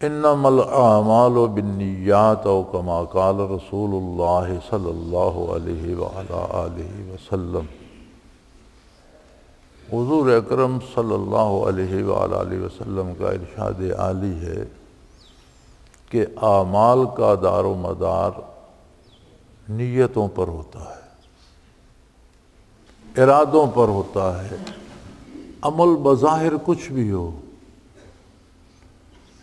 انما الاعمال بالنیات او کما قال رسول اللہ صلی اللہ علیہ وآلہ وسلم. حضور اکرم صلی اللہ علیہ وآلہ وسلم کا ارشاد عالی ہے کہ اعمال کا دار و مدار نیتوں پر ہوتا ہے، ارادوں پر ہوتا ہے۔ عمل بظاہر کچھ بھی ہو،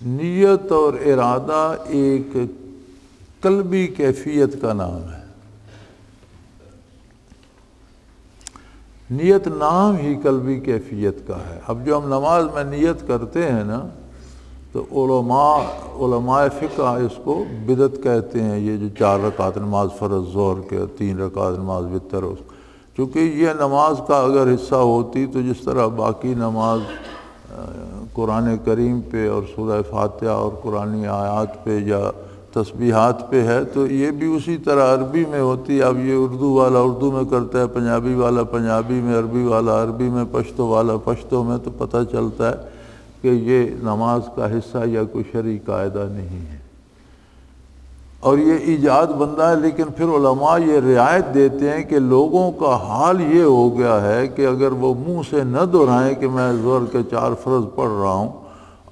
نیت اور ارادہ ایک قلبی کیفیت کا نام ہے۔ نیت نام ہی قلبی کیفیت کا ہے۔ اب جو ہم نماز میں نیت کرتے ہیں نا، تو علماء فقہ اس کو بدعت کہتے ہیں۔ یہ جو 4 رکعت نماز فرض ظہر کے، 3 رکعت نماز وتر، چونکہ یہ نماز کا اگر حصہ ہوتی تو جس طرح باقی نماز قرآن کریم پہ اور سورہ فاتحہ اور قرآنی آیات پہ یا تسبیحات پہ ہے، تو یہ بھی اسی طرح عربی میں ہوتی۔ اب یہ اردو والا اردو میں کرتا ہے، پنجابی والا پنجابی میں، عربی والا عربی میں، پشتو والا پشتو میں، تو پتہ چلتا ہے کہ یہ نماز کا حصہ یا کوئی شرعی قاعدہ نہیں ہے، اور یہ ایجاد بندہ ہے۔ لیکن پھر علماء یہ رعایت دیتے ہیں کہ لوگوں کا حال یہ ہو گیا ہے کہ اگر وہ منہ سے نہ دہرائیں کہ میں ظہر کے 4 فرض پڑھ رہا ہوں،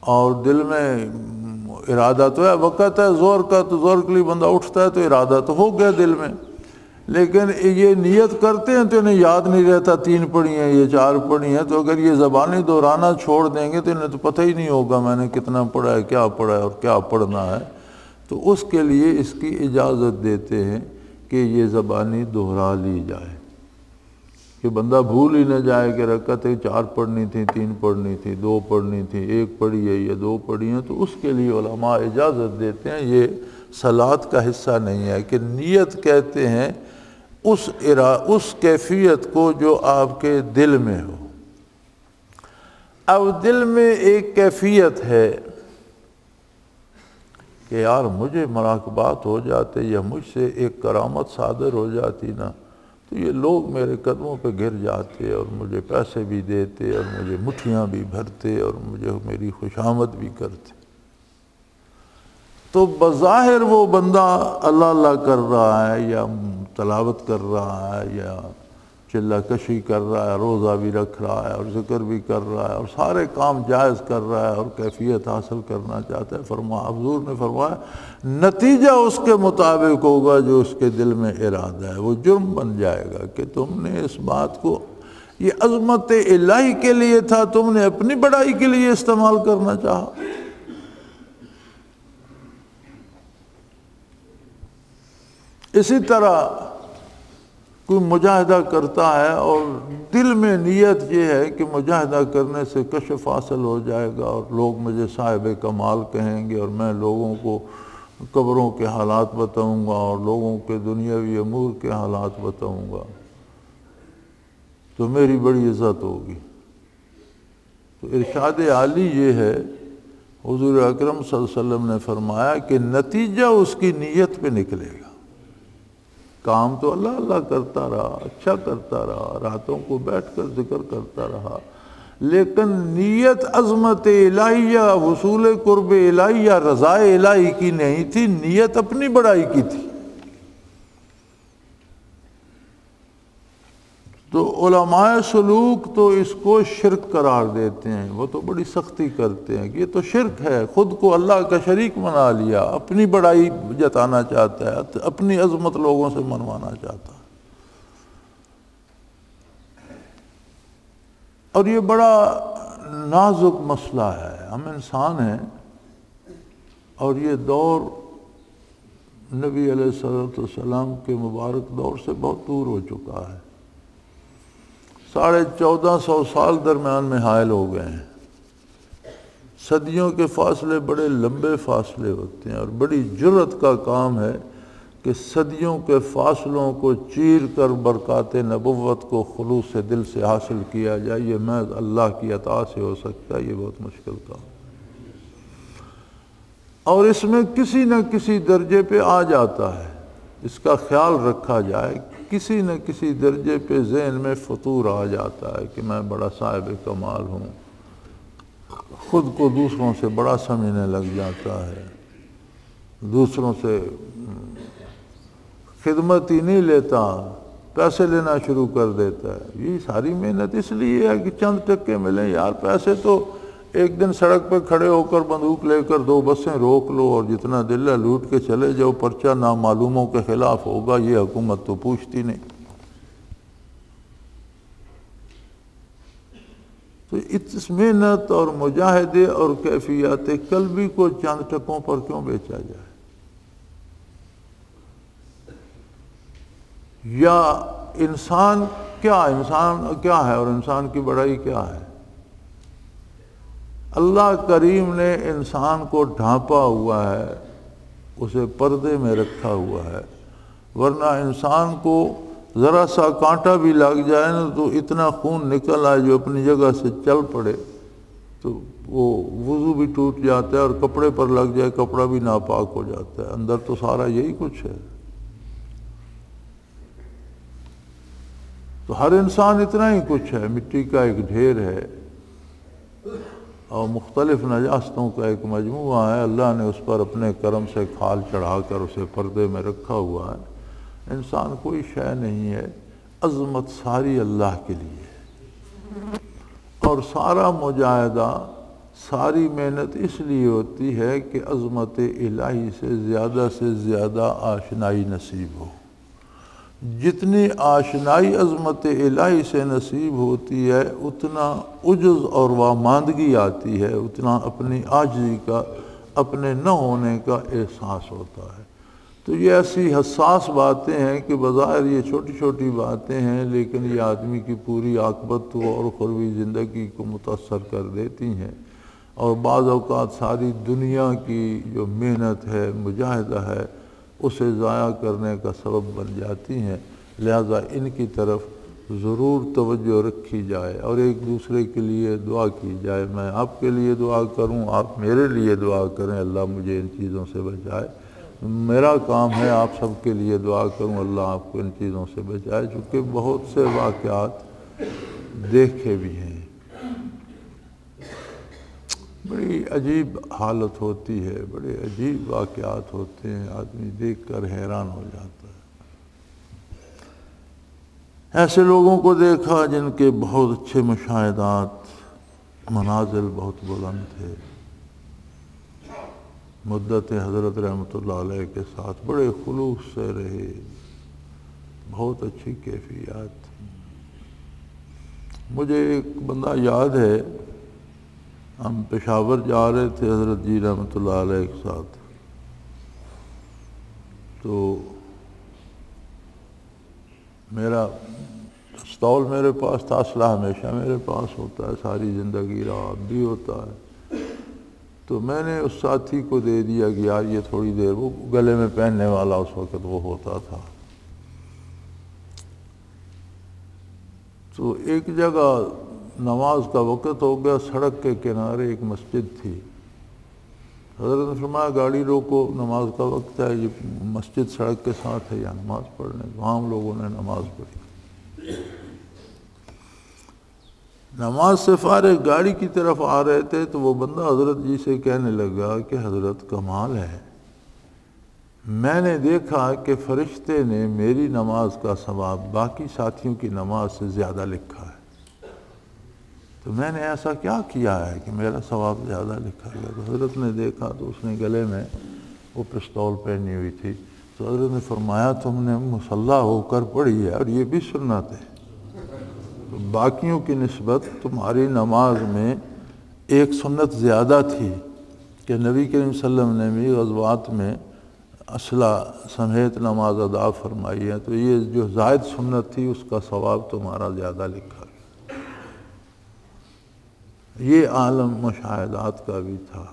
اور دل میں ارادہ تو ہے، وقت ہے ظہر کا، تو ظہر کے لیے بندہ اٹھتا ہے تو ارادہ تو ہو گیا دل میں، لیکن یہ نیت کرتے ہیں تو انہیں یاد نہیں رہتا 3 پڑھی ہیں یہ 4 پڑھی ہیں۔ تو اگر یہ زبانی دہرانا چھوڑ دیں گے تو انہیں تو پتہ ہی نہیں ہوگا میں نے کتنا پڑھا ہے، کیا پڑھا ہے اور کیا پڑھنا ہے۔ تو اس کے لیے اس کی اجازت دیتے ہیں کہ یہ زبانی دہرا لی جائے، کہ بندہ بھول ہی نہ جائے کہ رکعتیں 4 پڑھنی تھیں، 3 پڑھنی تھی، 2 پڑھنی تھی، 1 پڑھی ہے یا 2 پڑھی ہیں۔ تو اس کے لیے علماء اجازت دیتے ہیں۔ یہ صلاۃ کا حصہ نہیں ہے، کہ نیت کہتے ہیں اس کیفیت کو جو آپ کے دل میں ہو۔ اب دل میں ایک کیفیت ہے کہ یار مجھے مراقبات ہو جاتے یا مجھ سے ایک کرامت صادر ہو جاتی نا، تو یہ لوگ میرے قدموں پہ گر جاتے اور مجھے پیسے بھی دیتے اور مجھے مٹھیاں بھی بھرتے اور مجھے میری خوشامد بھی کرتے۔ تو بظاہر وہ بندہ اللہ اللہ کر رہا ہے یا تلاوت کر رہا ہے یا چلہ کشی کر رہا ہے، روزہ بھی رکھ رہا ہے اور ذکر بھی کر رہا ہے اور سارے کام جائز کر رہا ہے اور کیفیت حاصل کرنا چاہتا ہے۔ حضور نے فرمایا نتیجہ اس کے مطابق ہوگا جو اس کے دل میں ارادہ ہے۔ وہ جرم بن جائے گا کہ تم نے اس بات کو، یہ عظمت الہی کے لیے تھا، تم نے اپنی بڑائی کے لیے استعمال کرنا چاہا۔ اسی طرح کوئی مجاہدہ کرتا ہے اور دل میں نیت یہ ہے کہ مجاہدہ کرنے سے کشف حاصل ہو جائے گا اور لوگ مجھے صاحب کمال کہیں گے اور میں لوگوں کو قبروں کے حالات بتاؤں گا اور لوگوں کے دنیاوی امور کے حالات بتاؤں گا، تو میری بڑی عزت ہوگی۔ تو ارشاد عالی یہ ہے، حضور اکرم صلی اللہ علیہ وسلم نے فرمایا کہ نتیجہ اس کی نیت پہ نکلے گا۔ کام تو اللہ اللہ کرتا رہا، اچھا کرتا رہا، راتوں کو بیٹھ کر ذکر کرتا رہا، لیکن نیت عظمت الہیہ، حصول قرب الہیہ، رضا الہی کی نہیں تھی، نیت اپنی بڑائی کی تھی۔ تو علماء سلوک تو اس کو شرک قرار دیتے ہیں، وہ تو بڑی سختی کرتے ہیں کہ یہ تو شرک ہے، خود کو اللہ کا شریک بنا لیا، اپنی بڑائی جتانا چاہتا ہے، اپنی عظمت لوگوں سے منوانا چاہتا ہے۔ اور یہ بڑا نازک مسئلہ ہے، ہم انسان ہیں اور یہ دور نبی علیہ الصلوۃ والسلام کے مبارک دور سے بہت دور ہو چکا ہے۔ 1450 سال درمیان میں حائل ہو گئے ہیں۔ صدیوں کے فاصلے بڑے لمبے فاصلے ہوتے ہیں اور بڑی جرأت کا کام ہے کہ صدیوں کے فاصلوں کو چیر کر برکات نبوت کو خلوص سے دل سے حاصل کیا جائے۔ یہ محض اللہ کی عطا سے ہو سکتا ہے، یہ بہت مشکل کام، اور اس میں کسی نہ کسی درجے پہ آ جاتا ہے، اس کا خیال رکھا جائے، کسی نہ کسی درجے پہ ذہن میں فطور آ جاتا ہے کہ میں بڑا صاحب کمال ہوں، خود کو دوسروں سے بڑا سمجھنے لگ جاتا ہے، دوسروں سے خدمت ہی نہیں لیتا، پیسے لینا شروع کر دیتا ہے۔ یہ ساری محنت اس لیے ہے کہ چند ٹکے ملیں یار، پیسے تو ایک دن سڑک پہ کھڑے ہو کر بندوق لے کر 2 بسیں روک لو اور جتنا دل ہے لوٹ کے چلے جاؤ، پرچہ نامعلوموں کے خلاف ہوگا، یہ حکومت تو پوچھتی نہیں۔ تو اس محنت اور مجاہدے اور کیفیات قلبی کو چند ٹکوں پر کیوں بیچا جائے؟ یا انسان کیا ہے اور انسان کی بڑائی کیا ہے؟ اللہ کریم نے انسان کو ڈھانپا ہوا ہے، اسے پردے میں رکھا ہوا ہے، ورنہ انسان کو ذرا سا کانٹا بھی لگ جائے نا تو اتنا خون نکل آئے جو اپنی جگہ سے چل پڑے تو وہ وضو بھی ٹوٹ جاتا ہے، اور کپڑے پر لگ جائے کپڑا بھی ناپاک ہو جاتا ہے۔ اندر تو سارا یہی کچھ ہے۔ تو ہر انسان اتنا ہی کچھ ہے، مٹی کا ایک ڈھیر ہے اور مختلف نجاستوں کا ایک مجموعہ ہے۔ اللہ نے اس پر اپنے کرم سے کھال چڑھا کر اسے پردے میں رکھا ہوا ہے۔ انسان کوئی شے نہیں ہے، عظمت ساری اللہ کے لیے ہے، اور سارا مجاہدہ، ساری محنت اس لیے ہوتی ہے کہ عظمت الہی سے زیادہ آشنائی نصیب ہو۔ جتنی آشنائی عظمت الہی سے نصیب ہوتی ہے اتنا عجز اور واماندگی آتی ہے، اتنا اپنی عاجزی کا، اپنے نہ ہونے کا احساس ہوتا ہے۔ تو یہ ایسی حساس باتیں ہیں کہ بظاہر یہ چھوٹی چھوٹی باتیں ہیں، لیکن یہ آدمی کی پوری عاقبت اور اخروی زندگی کو متاثر کر دیتی ہیں، اور بعض اوقات ساری دنیا کی جو محنت ہے، مجاہدہ ہے، اسے ضائع کرنے کا سبب بن جاتی ہیں۔ لہذا ان کی طرف ضرور توجہ رکھی جائے اور ایک دوسرے کے لیے دعا کی جائے۔ میں آپ کے لیے دعا کروں، آپ میرے لیے دعا کریں، اللہ مجھے ان چیزوں سے بچائے۔ میرا کام ہے آپ سب کے لیے دعا کروں، اللہ آپ کو ان چیزوں سے بچائے، چونکہ بہت سے واقعات دیکھے بھی ہیں۔ بڑی عجیب حالت ہوتی ہے، بڑے عجیب واقعات ہوتے ہیں، آدمی دیکھ کر حیران ہو جاتا ہے۔ ایسے لوگوں کو دیکھا جن کے بہت اچھے مشاہدات، منازل بہت بلند تھے، مدت حضرت رحمۃ اللہ علیہ کے ساتھ بڑے خلوص سے رہے، بہت اچھی کیفیات تھی۔ مجھے ایک بندہ یاد ہے، ہم پشاور جا رہے تھے حضرت جی رحمۃ اللہ علیہ کے ساتھ، تو میرا پستول میرے پاس تھا، اسلحہ ہمیشہ میرے پاس ہوتا ہے، ساری زندگی رہا، اب بھی ہوتا ہے۔ تو میں نے اس ساتھی کو دے دیا کہ یار یہ تھوڑی دیر، وہ گلے میں پہننے والا اس وقت وہ ہوتا تھا۔ تو ایک جگہ نماز کا وقت ہو گیا، سڑک کے کنارے ایک مسجد تھی، حضرت نے فرمایا گاڑی روکو، نماز کا وقت ہے، یہ مسجد سڑک کے ساتھ ہے، یہاں نماز پڑھنے۔ وہاں ہم لوگوں نے نماز پڑھی۔ نماز سے فارغ گاڑی کی طرف آ رہے تھے تو وہ بندہ حضرت جی سے کہنے لگا کہ حضرت کمال ہے، میں نے دیکھا کہ فرشتے نے میری نماز کا ثواب باقی ساتھیوں کی نماز سے زیادہ لکھا ہے، تو میں نے ایسا کیا کیا ہے کہ میرا ثواب زیادہ لکھا گیا؟ تو حضرت نے دیکھا تو اس نے گلے میں وہ پستول پہنی ہوئی تھی، تو حضرت نے فرمایا تم نے مسلح ہو کر پڑھی ہے، اور یہ بھی سنت ہے، تو باقیوں کی نسبت تمہاری نماز میں ایک سنت زیادہ تھی کہ نبی کریم صلی اللہ علیہ وسلم نے بھی غزوات میں اسلحہ سمیت نماز ادا فرمائی ہے، تو یہ جو زائد سنت تھی اس کا ثواب تمہارا زیادہ لکھا گیا۔ یہ عالم مشاہدات کا بھی تھا۔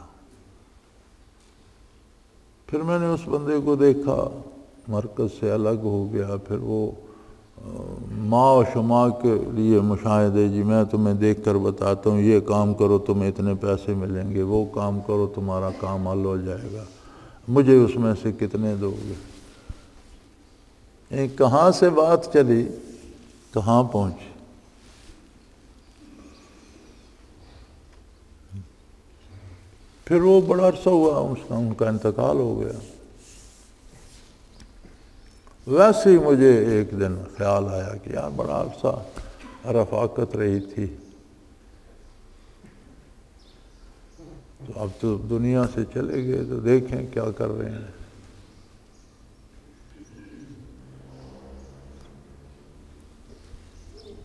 پھر میں نے اس بندے کو دیکھا، مرکز سے الگ ہو گیا، پھر وہ ماں و شماع کے لیے مشاہدے، جی میں تمہیں دیکھ کر بتاتا ہوں، یہ کام کرو تمہیں اتنے پیسے ملیں گے، وہ کام کرو تمہارا کام حل ہو جائے گا، مجھے اس میں سے کتنے دو گے؟ کہاں سے بات چلی کہاں پہنچی۔ پھر وہ بڑا عرصہ ہوا ان کا انتقال ہو گیا۔ ویسے ہی مجھے ایک دن خیال آیا کہ یار بڑا عرصہ رفاقت رہی تھی، تو اب تو دنیا سے چلے گئے، تو دیکھیں کیا کر رہے ہیں۔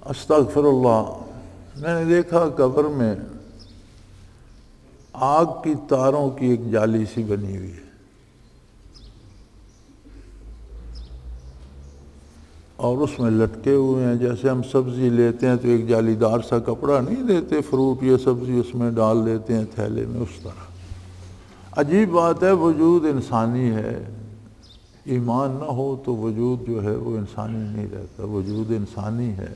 استغفر اللہ، میں نے دیکھا قبر میں آگ کی تاروں کی ایک جالی سی بنی ہوئی ہے، اور اس میں لٹکے ہوئے ہیں، جیسے ہم سبزی لیتے ہیں تو ایک جالی دار سا کپڑا نہیں دیتے، فروٹ یا سبزی اس میں ڈال دیتے ہیں تھیلے میں، اس طرح۔ عجیب بات ہے، وجود انسانی ہے، ایمان نہ ہو تو وجود جو ہے وہ انسانی نہیں رہتا، وجود انسانی ہے،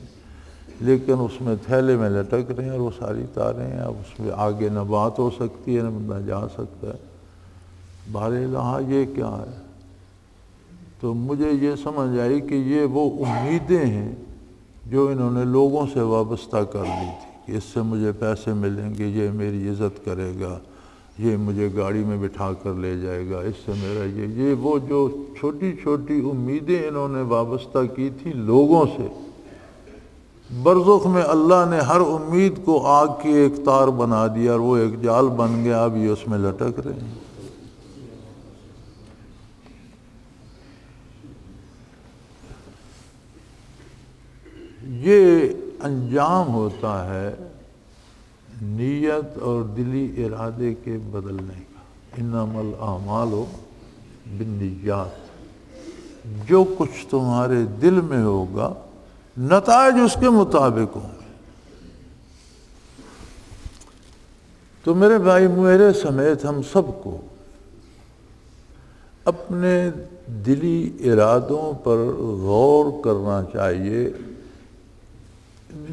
لیکن اس میں تھیلے میں لٹک رہے ہیں، اور وہ ساری تاریں ہیں، اب اس میں آگے نہ بات ہو سکتی ہے نہ بندہ جا سکتا ہے۔ بہرحال یہ کیا ہے؟ تو مجھے یہ سمجھ آئی کہ یہ وہ امیدیں ہیں جو انہوں نے لوگوں سے وابستہ کر لی تھی کہ اس سے مجھے پیسے ملیں گے، یہ میری عزت کرے گا، یہ مجھے گاڑی میں بٹھا کر لے جائے گا، اس سے میرا یہ وہ جو چھوٹی چھوٹی امیدیں انہوں نے وابستہ کی تھی لوگوں سے، برزخ میں اللہ نے ہر امید کو آگ کی ایک تار بنا دیا، اور وہ ایک جال بن گیا، اب یہ اس میں لٹک رہے ہیں۔ یہ انجام ہوتا ہے نیت اور دلی ارادے کے بدلنے کا۔ انما الاعمال بالنیات، جو کچھ تمہارے دل میں ہوگا نتائج اس کے مطابق ہوں گے۔ تو میرے بھائی، میرے سمیت ہم سب کو اپنے دلی ارادوں پر غور کرنا چاہیے۔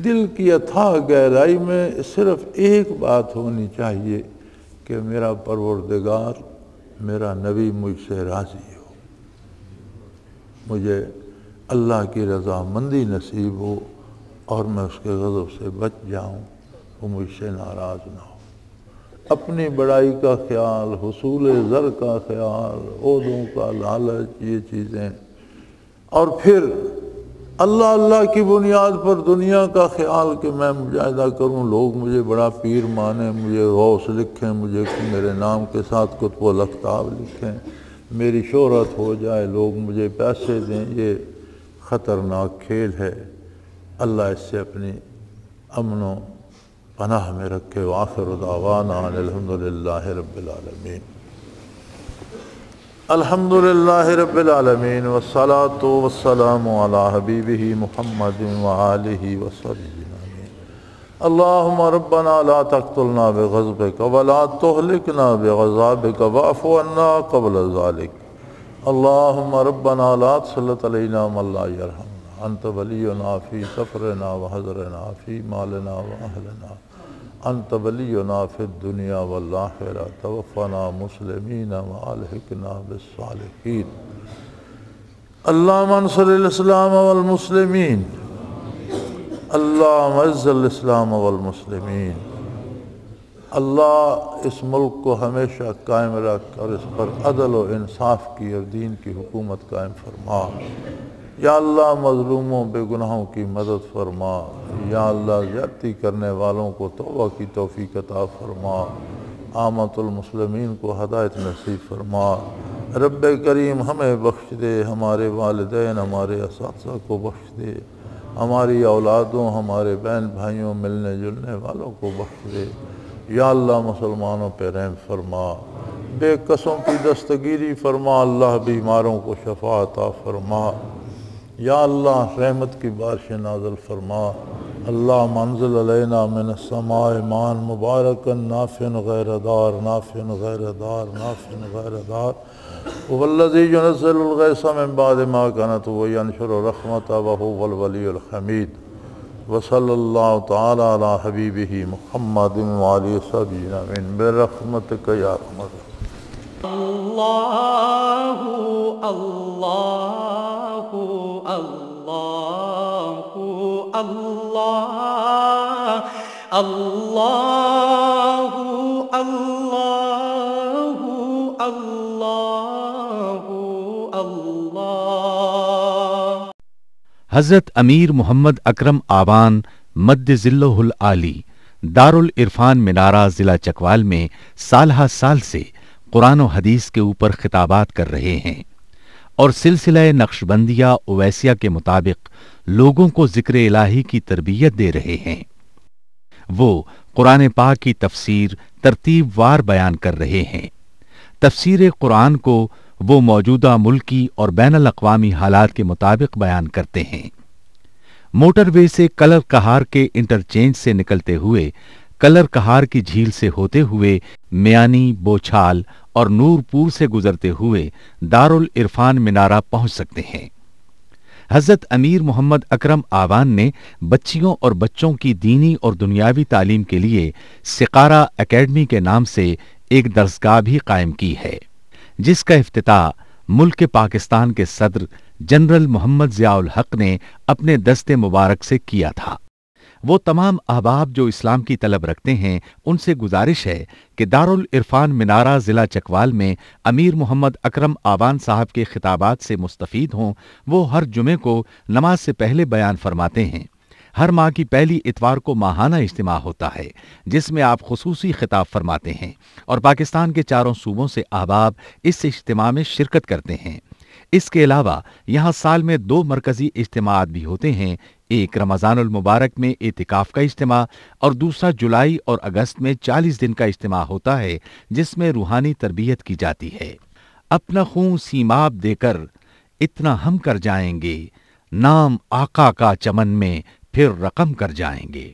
دل کی اتھاہ گہرائی میں صرف ایک بات ہونی چاہیے کہ میرا پروردگار، میرا نبی مجھ سے راضی ہو، مجھے اللہ کی رضا مندی نصیب ہو، اور میں اس کے غضب سے بچ جاؤں، وہ مجھ سے ناراض نہ ہو۔ اپنی بڑائی کا خیال، حصول زر کا خیال، عہدوں کا لالچ، یہ چیزیں، اور پھر اللہ اللہ کی بنیاد پر دنیا کا خیال کہ میں مجاہدہ کروں، لوگ مجھے بڑا پیر مانیں، مجھے غوث لکھیں، مجھے میرے نام کے ساتھ قطب الاقطاب لکھیں، میری شہرت ہو جائے، لوگ مجھے پیسے دیں، یہ خطرناک کھیل ہے۔ اللہ اس سے اپنی امن و پناہ میں رکھے۔ وآخر دعوانا ان الحمدللہ رب العالمین۔ الحمدللہ رب العالمین، والصلاة والسلام علی حبیبہ محمد وآلہ وصحبہ اجمعین۔ اللہم ربنا لا تقتلنا بغضبک ولا تہلکنا بغضابک واعف عنا قبل ذلک۔ اللہم ربنا لا تسلط علینا من لا یرحمنا، انت ولینا فی سفرنا وحضرنا فی مالنا واہلنا، انت ولینا فی الدنیا والآخرہ، توفنا مسلمین والحقنا بالصالحین۔ اللہم انصر الاسلام والمسلمین، اللہم اعز الاسلام والمسلمین۔ اللہ اس ملک کو ہمیشہ قائم رکھ، اور اس پر عدل و انصاف کی اور دین کی حکومت قائم فرما۔ یا اللہ مظلوموں بے گناہوں کی مدد فرما۔ یا اللہ زیادتی کرنے والوں کو توبہ کی توفیق عطا فرما۔ عامۃ المسلمین کو ہدایت نصیب فرما۔ رب کریم ہمیں بخش دے، ہمارے والدین، ہمارے اساتذہ کو بخش دے، ہماری اولادوں، ہمارے بہن بھائیوں، ملنے جلنے والوں کو بخش دے۔ یا اللہ مسلمانوں پہ رحم فرما، بے کسوں کی دستگیری فرما، اللہ بیماروں کو شفا عطا فرما۔ یا اللہ رحمت کی بارش نازل فرما۔ اللہ منزل علینا من السماء ماء مبارکا نافعا غیر دار، نافعا غیر دار، نافعا غیر دار، والذی ينزل الغیث من بعد ما قنط وینشر رحمتہ وهو الولی الحمید۔ وصلی اللہ تعالی علی حبیبہ محمد وآلہ وصحبہ اجمعین برحمتک یا ارحم الراحمین۔ اللہ اللہ اللہ اللہ اللہ اللہ اللہ اللہ حضرت امیر محمد اکرم آوان مد ذلہ العالی دارل عرفان منارہ ضلع چکوال میں سالہ سال سے قرآن و حدیث کے اوپر خطابات کر رہے ہیں اور سلسلہ نقشبندیہ اویسیہ کے مطابق لوگوں کو ذکر الہی کی تربیت دے رہے ہیں۔ وہ قرآن پاک کی تفسیر ترتیب وار بیان کر رہے ہیں۔ تفسیر قرآن کو وہ موجودہ ملکی اور بین الاقوامی حالات کے مطابق بیان کرتے ہیں۔ موٹر وے سے کلر کہار کے انٹرچینج سے نکلتے ہوئے کلر کہار کی جھیل سے ہوتے ہوئے میانی، بوچھال اور نورپور سے گزرتے ہوئے دارالعرفان منارہ پہنچ سکتے ہیں۔ حضرت امیر محمد اکرم آوان نے بچیوں اور بچوں کی دینی اور دنیاوی تعلیم کے لیے سقارہ اکیڈمی کے نام سے ایک درسگاہ بھی قائم کی ہے، جس کا افتتاح ملک پاکستان کے صدر جنرل محمد ضیاء الحق نے اپنے دست مبارک سے کیا تھا۔ وہ تمام احباب جو اسلام کی طلب رکھتے ہیں ان سے گزارش ہے کہ دارالعرفان منارہ ضلع چکوال میں امیر محمد اکرم آوان صاحب کے خطابات سے مستفید ہوں۔ وہ ہر جمعے کو نماز سے پہلے بیان فرماتے ہیں۔ ہر ماہ کی پہلی اتوار کو ماہانہ اجتماع ہوتا ہے جس میں آپ خصوصی خطاب فرماتے ہیں اور پاکستان کے چاروں صوبوں سے احباب اس اجتماع میں شرکت کرتے ہیں۔ اس کے علاوہ یہاں سال میں 2 مرکزی اجتماعات بھی ہوتے ہیں، ایک رمضان المبارک میں اعتکاف کا اجتماع اور دوسرا جولائی اور اگست میں 40 دن کا اجتماع ہوتا ہے جس میں روحانی تربیت کی جاتی ہے۔ اپنا خون سیماب دے کر اتنا ہم کر جائیں گے، نام آقا کا چمن میں پھر رقم کر جائیں گے۔